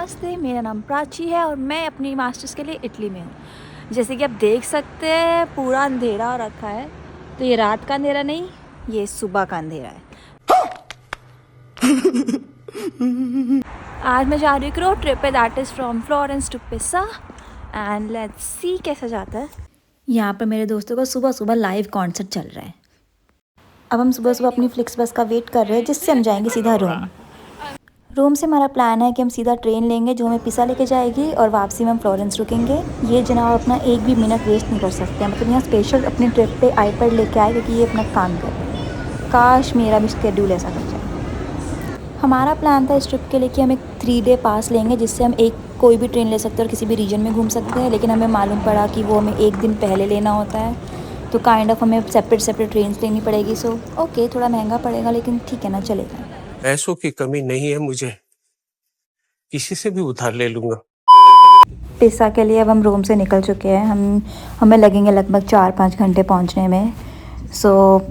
नमस्ते, मेरा नाम प्राची है और मैं अपनी मास्टर्स के लिए इटली में हूँ। जैसे कि आप देख सकते हैं पूरा अंधेरा हो रखा है, तो ये रात का अंधेरा नहीं, ये सुबह का अंधेरा है। आज मैं जा रही हूँ रोड ट्रिप पे, that is from Florence to Pisa and let's see कैसा जाता है। यहाँ पर मेरे दोस्तों का सुबह सुबह लाइव कॉन्सर्ट चल रहा है। अब हम सुबह सुबह अपनी फ्लिक्स बस का वेट कर रहे हैं, जिससे हम जाएंगे सीधा रोम से हमारा प्लान है कि हम सीधा ट्रेन लेंगे जो हमें पिसा लेके जाएगी और वापसी में हम फ्लोरेंस रुकेंगे। ये जनाब अपना एक भी मिनट वेस्ट नहीं कर सकते, मतलब यहाँ स्पेशल अपनी ट्रिप पे आईपैड लेके आए क्योंकि ये अपना काम कर रहे हैं। काश मेरा भी शेड्यूल ऐसा कर जाए। हमारा प्लान था इस ट्रिप के लिए कि हम एक 3 डे पास लेंगे, जिससे हम कोई भी ट्रेन ले सकते हैं और किसी भी रीजन में घूम सकते हैं, लेकिन हमें मालूम पड़ा कि वो हमें एक दिन पहले लेना होता है, तो काइंड ऑफ हमें सेपरेट ट्रेन लेनी पड़ेगी। सो ओके, थोड़ा महंगा पड़ेगा लेकिन ठीक है ना, चलेगा। पैसों की कमी नहीं है मुझे, किसी से भी उधार ले लूंगा। पिसा के लिए अब हम रोम से निकल चुके हैं। हमें लगेंगे लगभग 4-5 घंटे पहुंचने में।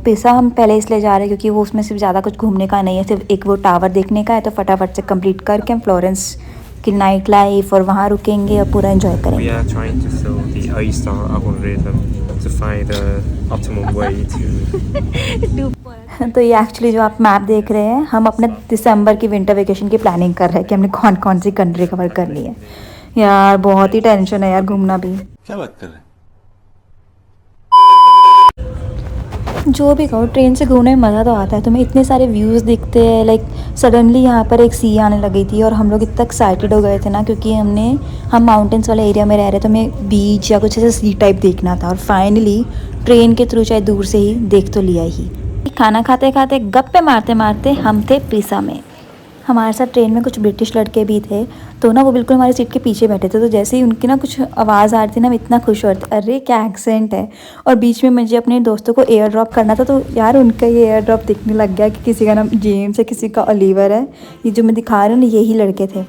पिसा हम पहले इसलिए जा रहे हैं क्योंकि वो उसमें सिर्फ ज़्यादा कुछ घूमने का नहीं है, सिर्फ एक वो टावर देखने का है, तो फटाफट से कंप्लीट करके हम फ्लोरेंस की नाइट लाइफ और वहाँ रुकेंगे और पूरा एंजॉय करेंगे। We are trying to fill the A-star algorithm to find the optimum way to तो ये एक्चुअली जो आप मैप देख रहे हैं, हम अपने दिसंबर की विंटर वेकेशन की प्लानिंग कर रहे हैं कि हमने कौन कौन सी कंट्री कवर करनी है। यार बहुत ही टेंशन है यार, घूमना भी। क्या बात कर रहे हैं? जो भी कहो, ट्रेन से घूमने में मज़ा तो आता है। तुम्हें इतने सारे व्यूज़ दिखते हैं, लाइक सडनली यहाँ पर एक सी आने लगी थी और हम लोग इतना एक्साइटेड हो गए थे ना, क्योंकि हम माउंटेन्स वाले एरिया में रह रहे थे, तो हमें बीच या कुछ ऐसे सी टाइप देखना था और फाइनली ट्रेन के थ्रू चाहे दूर से ही देख तो लिया ही। खाना खाते खाते गप्पे मारते मारते हम थे पिसा में। हमारे साथ ट्रेन में कुछ ब्रिटिश लड़के भी थे, तो ना वो बिल्कुल हमारी सीट के पीछे बैठे थे, तो जैसे ही उनकी ना कुछ आवाज़ आ रही थी ना, हम इतना खुश हो रहे थे, अरे क्या एक्सेंट है। और बीच में मुझे अपने दोस्तों को एयर ड्रॉप करना था, तो यार उनका ये एयर ड्रॉप दिखने लग गया कि किसी का नाम जेम्स है, किसी का ओलिवर है। ये जो मैं दिखा रही हूँ ना, यही लड़के थे।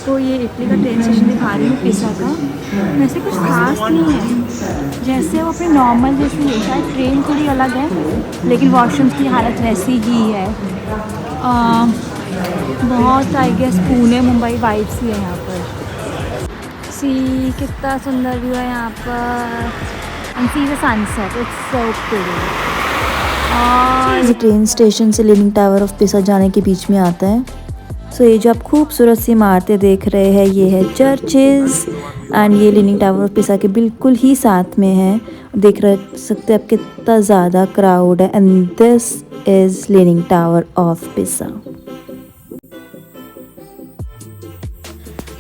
तो ये इटली का ट्रेन स्टेशन दिखा रही हूँ पिसा का। वैसे कुछ खास नहीं है, जैसे वो अपने नॉर्मल जैसी है, शायद ट्रेन थोड़ी अलग है लेकिन वॉशरूम्स की हालत वैसी ही है। बहुत I guess Pune Mumbai vibes ही है यहाँ पर। सी कितना सुंदर व्यू है यहाँ पर, and see the sunset, it's so pretty. और ट्रेन स्टेशन से लीनिंग टावर ऑफ पिसा जाने के बीच में आता है। सो ये जो आप खूबसूरत सी इमारतें देख रहे हैं, ये है चर्चेस एंड ये लीनिंग टावर ऑफ पिसा के बिल्कुल ही साथ में है। देख सकते हैं आप कितना ज़्यादा क्राउड है, and this is leaning tower of पिसा।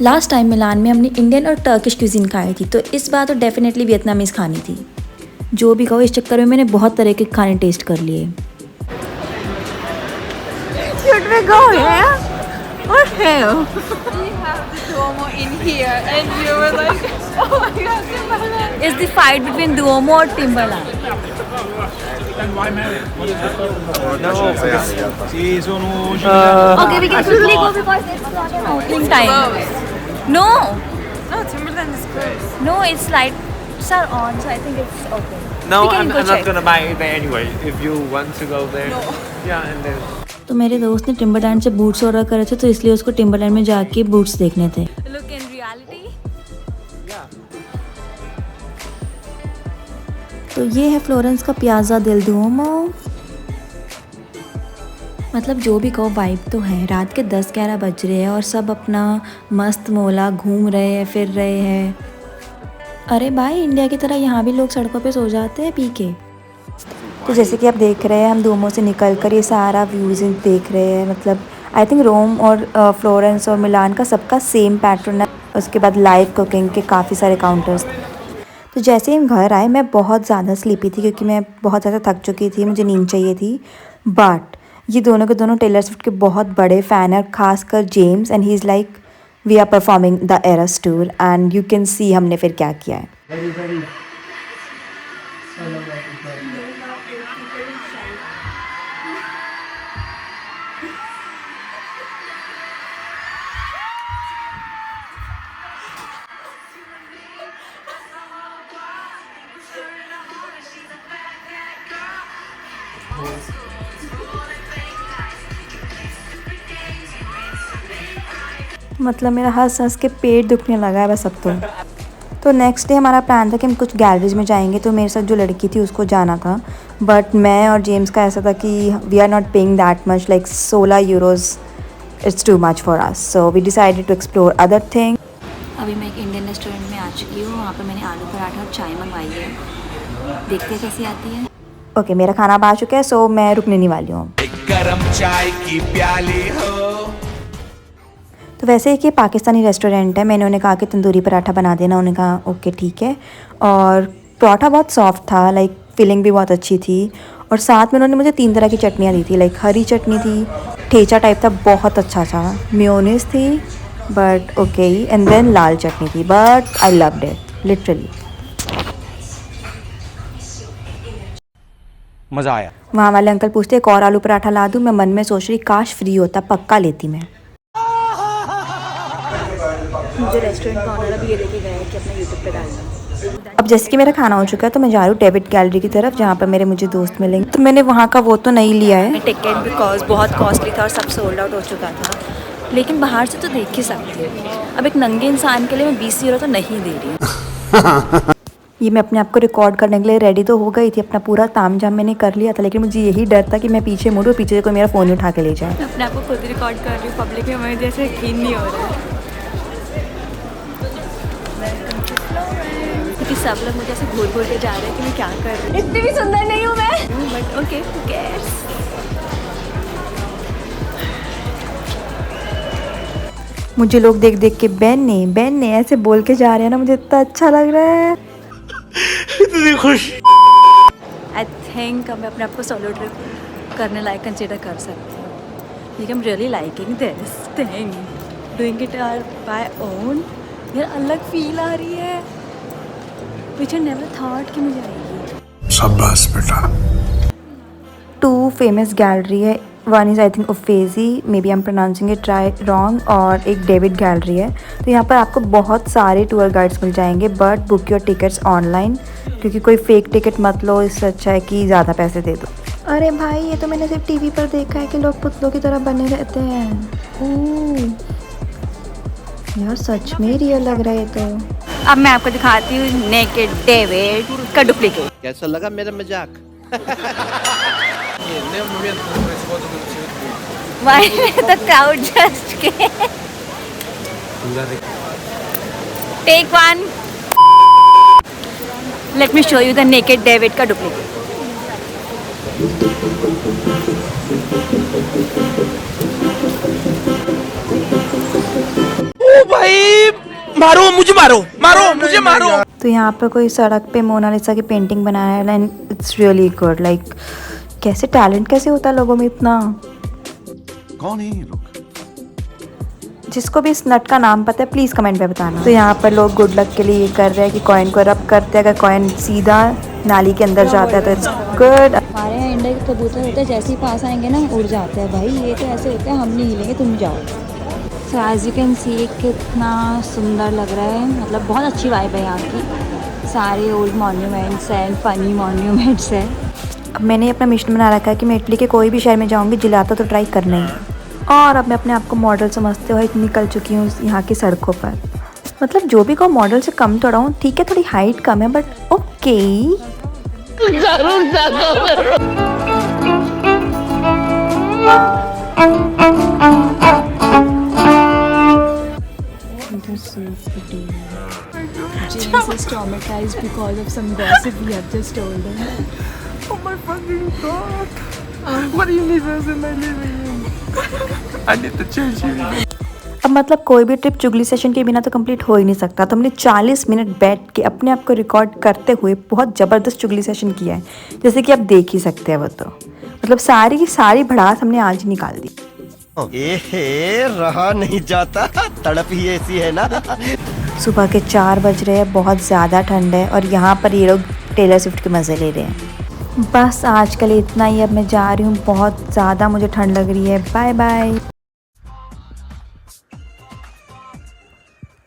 लास्ट टाइम मिलान में हमने इंडियन और टर्किश क्यूजीन खाई थी, तो इस बार तो डेफिनेटली वियतनामीज़ खानी थी। जो भी कहो, इस चक्कर में मैंने बहुत तरह के खाने टेस्ट कर लिए। Should we go here? Or here? We have the Duomo in here, and you were like, "Oh my God, Timbaland!" Is the fight between Duomo or Timbaland? Okay, we can quickly go because it's not an opening time. No, No, Timberland is closed. no, its lights are on, so I think it's open. No, We can I'm go not check. gonna buy it there anyway. If you want to go there, No. yeah, and then. तो मेरे दोस्त ने Timberland से boots order करे थे, तो इसलिए उसको टिम्बरलैंड में जाके बूट्स देखने थे। Look, in reality, तो ये है फ्लोरेंस का पियाज़ा देल दुओमो। मतलब जो भी कहो, वाइब तो है। रात के 10-11 बज रहे हैं और सब अपना मस्त मोला घूम रहे हैं, फिर रहे हैं। अरे भाई, इंडिया की तरह यहाँ भी लोग सड़कों पे सो जाते हैं पी के। तो जैसे कि आप देख रहे हैं, हम दुओमो से निकल कर ये सारा व्यूज़ देख रहे हैं। मतलब आई थिंक रोम और फ्लोरेंस और मिलान का सबका सेम पैटर्न है। उसके बाद लाइव कुकिंग के काफ़ी सारे काउंटर्स। तो जैसे ही हम घर आए, मैं बहुत ज़्यादा स्लीपी थी क्योंकि मैं बहुत ज़्यादा थक चुकी थी, मुझे नींद चाहिए थी। बट ये दोनों के दोनों टेलर स्विफ्ट के बहुत बड़े फ़ैन हैं, खासकर James, and he is like we are performing the Eras tour, and you can see हमने फिर क्या किया है। मतलब मेरा हंस हंस के पेट दुखने लगा है बस अब तो नेक्स्ट डे हमारा प्लान था कि हम कुछ गैलरीज में जाएंगे। तो मेरे साथ जो लड़की थी उसको जाना था, बट मैं और जेम्स का ऐसा था कि we are not paying that much, like 16 euros it's too much for us, so we decided to explore other thing. अभी मैं एक इंडियन रेस्टोरेंट में आ चुकी हूँ। वहाँ पर मैंने आलू पराठा और चाय मंगवाई है, देखते हैं कैसी आती है। ओके, मेरा खाना अब आ चुका है, सो मैं रुकने नहीं वाली हूँ। गरम चाय की प्याली हो। तो वैसे एक ये पाकिस्तानी रेस्टोरेंट है, मैंने उन्हें कहा कि तंदूरी पराठा बना देना, उन्होंने कहा ओके ठीक है। और पराठा बहुत सॉफ्ट था, लाइक फिलिंग भी बहुत अच्छी थी। और साथ में उन्होंने मुझे 3 तरह की चटनियाँ दी थी, लाइक हरी चटनी थी, ठेचा टाइप था, बहुत अच्छा था, मेयोनीज थी बट ओके, एंड देन लाल चटनी थी, but I loved it literally. मजा आया। वहाँ वाले अंकल पूछते एक और आलू पराठा ला दूँ, मैं मन में सोच रही काश फ्री होता, पक्का लेती मैं। मुझे रेस्टोरेंट का ऑनर अभी ये लेके गया है कि अपना यूट्यूब पे डालना। अब जैसे कि मेरा खाना हो चुका है तो मैं जा रही हूँ डेविड गैलरी की तरफ, जहाँ पर मेरे मुझे दोस्त मिलेंगे। तो मैंने वहाँ का वो तो नहीं लिया है टिकट, बिकॉज बहुत कॉस्टली था और सब सोल्ड आउट हो चुका था, लेकिन बाहर से तो देख ही सकती हूँ। अब एक नंगे इंसान के लिए मैं 20 यूरो तो नहीं दे रही हूँ। ये मैं अपने आप को रिकॉर्ड करने के लिए रेडी तो हो गई थी, अपना पूरा तामझाम मैंने कर लिया था, लेकिन मुझे यही डर था कि मैं पीछे मुड़ूँ, पीछे से कोई मेरा फ़ोन उठा के ले जाए। मैं अपने आप को खुद रिकॉर्ड कर रही हूँ पब्लिक में, मुझे जैसे यकीन नहीं हो रहा है क्योंकि सब लोग मुझे ऐसे घूर घूर के जा रहे हैं कि मैं क्या कर रही हूँ। इतनी भी सुंदर नहीं हूँ मैं, बट ओके, हू केयर्स। मुझे लोग देख देख के बेन ने ऐसे बोल के जा रहे हैं ना, मुझे इतना अच्छा लग रहा है। इतनी खुश। आई थिंक मैं अपने आप को सोलो ट्रिप करने लायक कंसिडर कर सकती हूँ, क्योंकि I am really liking this thing, doing it by own. यार अलग फील आ रही है, व्हिच आई नेवर थॉट कि मुझे आएगी। शाबाश बेटा। 2 फेमस गैलरी है, one is I think Uffizi, maybe I am pronouncing it wrong, और एक डेविड गैलरी है। तो यहाँ पर आपको बहुत सारे टूर गाइड्स मिल जाएंगे, but book your tickets online, क्योंकि कोई फेक टिकट मत लो, इससे अच्छा है कि ज़्यादा पैसे दे दो। अरे भाई, ये तो मैंने सिर्फ टीवी पर देखा है कि लोग पुतलों की तरह बने रहते हैं। ओह यार, सच में रियल लग रहा है ये तो। अब मैं आपको दिखाती हूँ नेकेड डेविड का डुप्लीकेट। कैसा लगा मेरा मजाक? Why the crowd just came? Take one. Let me show you the naked David का डुप्लीकेट। ओ भाई, मारो मुझे, मारो। तो यहाँ पर कोई सड़क पे मोनालिसा की पेंटिंग बनाया है, and it's really good. Like कैसे टैलेंट कैसे होता है लोगों में इतना। कौन है ये लोग? जिसको भी इस नट का नाम पता है प्लीज़ कमेंट में बताना। तो यहाँ पर लोग गुड लक के लिए ये कर रहे हैं कि कॉइन को रब करते हैं, अगर कॉइन सीधा नाली के अंदर जाता है तो इट्स गुड। हमारे यहाँ इंडिया के कबूतर होते हैं, जैसे ही पास आएंगे ना उड़ जाते हैं। भाई ये तो ऐसे होता है, हम नहीं हिलेंगे, तुम जाओ। So as you can see कितना सुंदर लग रहा है, मतलब बहुत अच्छी वाइब है यहाँ की। सारे old monuments and funny monuments है। अब मैंने अपना मिशन बना रखा है कि मैं इटली के कोई भी शहर में जाऊँगी, जिलाता तो ट्राई करना ही है। और अब मैं अपने आप को मॉडल समझते हुए निकल चुकी हूँ यहाँ की सड़कों पर। मतलब जो भी को मॉडल से कम थोड़ा हूँ, ठीक है थोड़ी हाइट कम है, but okay. James is traumatized because of some gossip we have just told him. Oh my fucking god! What universe am I living in? I need to change you. अब मतलब कोई भी ट्रिप चुगली session के बिना तो complete हो ही नहीं सकता। तो हमने 40 मिनट बैठ के अपने आप को रिकॉर्ड करते हुए बहुत ज़बरदस्त चुगली सेशन किया है, जैसे कि आप देख ही सकते हैं। वो तो मतलब सारी की सारी भड़ास हमने आज ही निकाल दी। रहा नहीं जाता, तड़प ही ऐसी है ना। सुबह के 4 बज रहे हैं, बहुत ज़्यादा ठंड है, और यहाँ पर ये लोग टेलर स्विफ्ट के मज़े ले रहे हैं। बस आज के लिए इतना ही। अब मैं जा रही हूँ, बहुत ज़्यादा मुझे ठंड लग रही है। Bye bye.